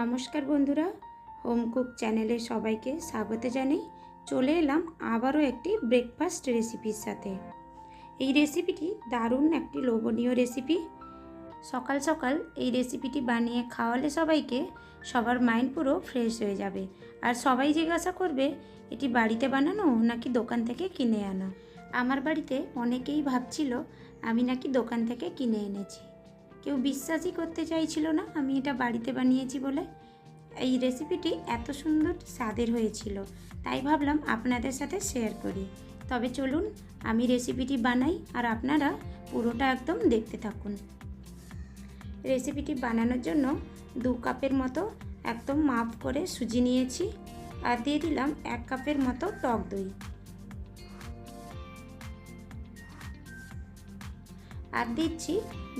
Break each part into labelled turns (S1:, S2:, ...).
S1: নমস্কার বন্ধুরা, home cook চ্যানেলে সবাইকে স্বাগত জানাই। চলে এলাম আবারও একটি ব্রেকফাস্ট রেসিপির সাথে। এই রেসিপিটি দারুণ একটি লোভনীয় রেসিপি। সকাল সকাল এই রেসিপিটি বানিয়ে খাওয়ালে সবাইকে সবার মাইন্ড পুরো ফ্রেশ হয়ে যাবে। আর সবাই জিজ্ঞাসা করবে এটি বাড়িতে বানানো নাকি দোকান থেকে কিনে আনা। আমার বাড়িতে অনেকেই ভাবছিল আমি নাকি দোকান থেকে কিনে এনেছি। কেউ বিশ্বাসই করতে চাইছিল না আমি এটা বাড়িতে বানিয়েছি বলে। এই রেসিপিটি এত সুন্দর স্বাদের হয়েছিল, তাই ভাবলাম আপনাদের সাথে শেয়ার করি। তবে চলুন আমি রেসিপিটি বানাই আর আপনারা পুরোটা একদম দেখতে থাকুন। রেসিপিটি বানানোর জন্য 2 কাপের মতো একদম মাপ করে সুজি নিয়েছি আর দিয়ে দিলাম 1 কাপের মতো টক দই আর দিচ্ছি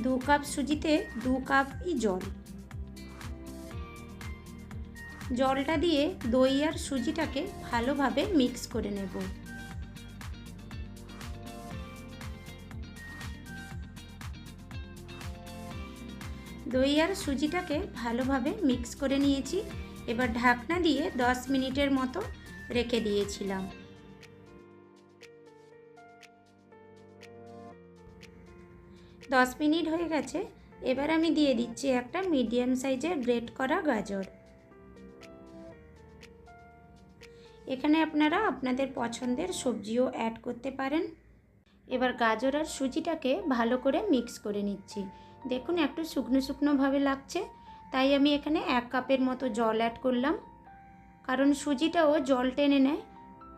S1: 2 কাপ সুজিতে 2 কাপই জল। জলটা দিয়ে দই আর সুজিটাকে ভালোভাবে মিক্স করে নেব। দই আর সুজিটাকে ভালোভাবে মিক্স করে নিয়েছি। এবার ঢাকনা দিয়ে 10 মিনিটের মতো রেখে দিয়েছিলাম। 10 মিনিট হয়ে গেছে। এবার আমি দিয়ে দিচ্ছি একটা মিডিয়াম সাইজের গ্রেট করা গাজর। এখানে আপনারা আপনাদের পছন্দের সবজিও অ্যাড করতে পারেন। এবার গাজর আর সুজিটাকে ভালো করে মিক্স করে নিচ্ছি। দেখুন একটু শুকনো শুকনোভাবে লাগছে, তাই আমি এখানে 1 কাপের মতো জল অ্যাড করলাম, কারণ সুজিটাও জল টেনে নেয়।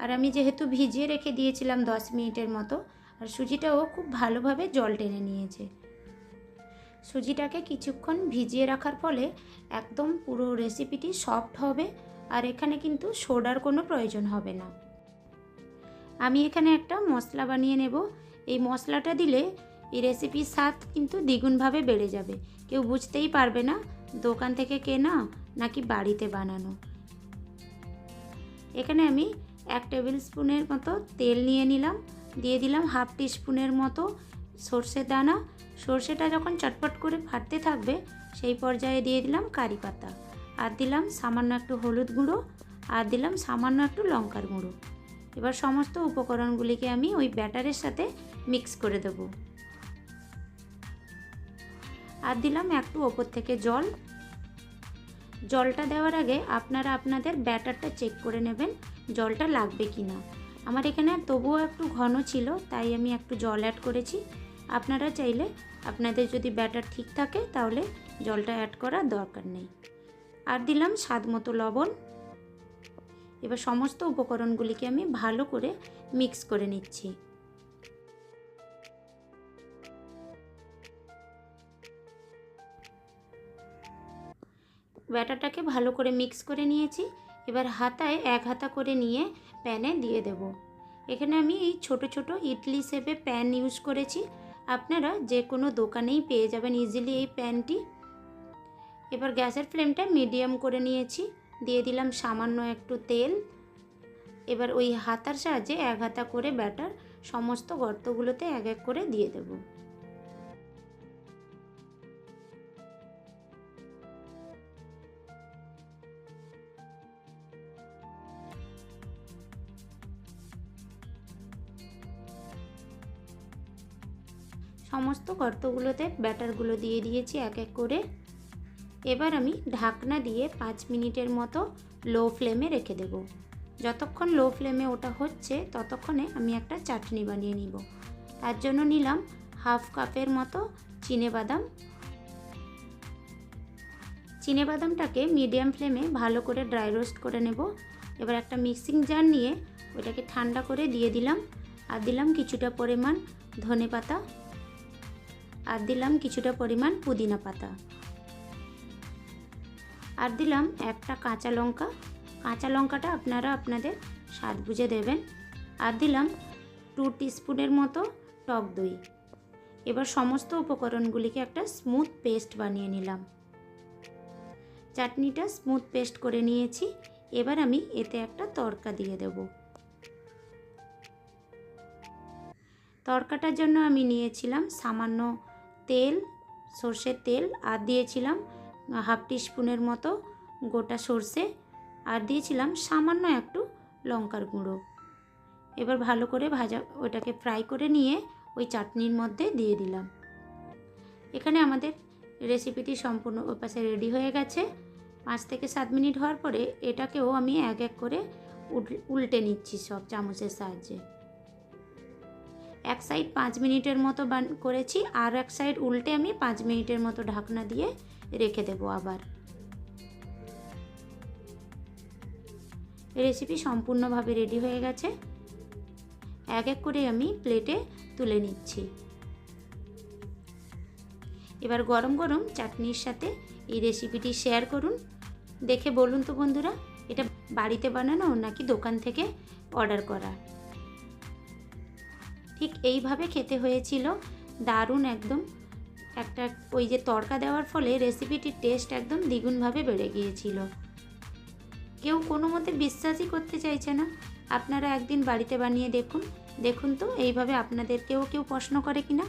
S1: আর আমি যেহেতু ভিজিয়ে রেখে দিয়েছিলাম 10 মিনিটের মতো, আর সুজিটাও খুব ভালোভাবে জল টেনে নিয়েছে। সুজিটাকে কিছুক্ষণ ভিজিয়ে রাখার ফলে একদম পুরো রেসিপিটি সফট হবে, আর এখানে কিন্তু সোডার কোনো প্রয়োজন হবে না। আমি এখানে একটা মশলা বানিয়ে নেব। এই মশলাটা দিলে এই রেসিপির স্বাদ কিন্তু দ্বিগুণভাবে বেড়ে যাবে। কেউ বুঝতেই পারবে না দোকান থেকে কেনা নাকি বাড়িতে বানানো। এখানে আমি 1 টেবিল স্পুনের মতো তেল নিয়ে নিলাম, দিয়ে দিলাম 1/2 টিস্পুনের মতো সর্ষের দানা। সর্ষেটা যখন চটপট করে ফাটতে থাকবে সেই পর্যায়ে দিয়ে দিলাম কারি পাতা, আর দিলাম সামান্য একটু হলুদ গুঁড়ো, আর দিলাম সামান্য একটু লঙ্কার গুঁড়ো। এবার সমস্ত উপকরণগুলিকে আমি ওই ব্যাটারের সাথে মিক্স করে দেব। আর দিলাম একটু ওপর থেকে জল। জলটা দেওয়ার আগে আপনারা আপনাদের ব্যাটারটা চেক করে নেবেন জলটা লাগবে কি না। আমার এখানে তবুও একটু ঘন ছিল, তাই আমি একটু জল অ্যাড করেছি। আপনারা চাইলে আপনাদের যদি ব্যাটার ঠিক থাকে তাহলে জলটা অ্যাড করার দরকার নেই। আর দিলাম স্বাদ মতো লবণ। এবার সমস্ত উপকরণগুলিকে আমি ভালো করে মিক্স করে নিচ্ছি। ব্যাটারটাকে ভালো করে মিক্স করে নিয়েছি। এবার হাতায় 1 হাতা করে নিয়ে প্যানে দিয়ে দেব। এখানে আমি এই ছোট ছোট ইডলি শেপে প্যান ইউজ করেছি। আপনারা যে কোনো দোকানেই পেয়ে যাবেন ইজিলি এই প্যানটি। এবার গ্যাসের ফ্লেমটা মিডিয়াম করে নিয়েছি, দিয়ে দিলাম সামান্য একটু তেল। এবার ওই হাতার সাহায্যে 1 হাতা করে ব্যাটার সমস্ত গর্তগুলোতে 1 1 করে দিয়ে দেব। সমস্ত গর্তগুলোতে ব্যাটারগুলো দিয়ে দিয়েছি 1 1 করে। এবার আমি ঢাকনা দিয়ে 5 মিনিটের মতো লো ফ্লেমে রেখে দেব। যতক্ষণ লো ফ্লেমে ওটা হচ্ছে ততক্ষণে আমি একটা চাটনি বানিয়ে নিব। তার জন্য নিলাম 1/2 কাপের মতো চিনেবাদাম। চিনেবাদামটাকে মিডিয়াম ফ্লেমে ভালো করে ড্রাই রোস্ট করে নেব। এবার একটা মিক্সিং জার নিয়ে ওটাকে ঠান্ডা করে দিয়ে দিলাম। আর দিলাম কিছুটা পরিমাণ ধনেপাতা, আর দিলাম কিছুটা পরিমাণ পুদিনা পাতা, আর দিলাম একটা কাঁচা লঙ্কা। কাঁচা লঙ্কাটা আপনারা আপনাদের স্বাদ বুঝে দেবেন। আর দিলাম 2 টিস্পুনের মতো টক দই। এবার সমস্ত উপকরণগুলিকে একটা স্মুথ পেস্ট বানিয়ে নিলাম। চাটনিটা স্মুথ পেস্ট করে নিয়েছি। এবার আমি এতে একটা তড়কা দিয়ে দেব। তড়কাটার জন্য আমি নিয়েছিলাম সামান্য তেল, সর্ষের তেল, আর দিয়েছিলাম 1/2 টিস্পুনের মতো গোটা সর্ষে আর দিয়েছিলাম সামান্য একটু লঙ্কার গুঁড়ো। এবার ভালো করে ওটাকে ফ্রাই করে নিয়ে ওই চাটনির মধ্যে দিয়ে দিলাম। এখানে আমাদের রেসিপিটি সম্পূর্ণ ওই পাশে রেডি হয়ে গেছে। 5 থেকে 7 মিনিট হওয়ার পরে এটাকেও আমি এক এক করে উল্টে নিচ্ছি সব চামচের সাহায্যে। এক সাইড 5 মিনিটের মতো করেছি, আর এক সাইড উল্টে আমি 5 মিনিটের মতো ঢাকনা দিয়ে রেখে দেবো। আবার রেসিপি সম্পূর্ণভাবে রেডি হয়ে গেছে। এক এক করে আমি প্লেটে তুলে নিচ্ছি। এবার গরম গরম চাটনির সাথে এই রেসিপিটি শেয়ার করুন। দেখে বলুন তো বন্ধুরা, এটা বাড়িতে বানানো নাকি দোকান থেকে অর্ডার করা। ঠিক এইভাবে খেতে হয়েছিল, দারুণ একদম। একটা ওই যে তড়কা দেওয়ার ফলে রেসিপিটির টেস্ট একদম দ্বিগুণভাবে বেড়ে গিয়েছিল। কেউ কোনো মতে বিশ্বাসই করতে চাইছে না। আপনারা একদিন বাড়িতে বানিয়ে দেখুন তো এইভাবে আপনাদেরকেও কেউ প্রশ্ন করে কিনা।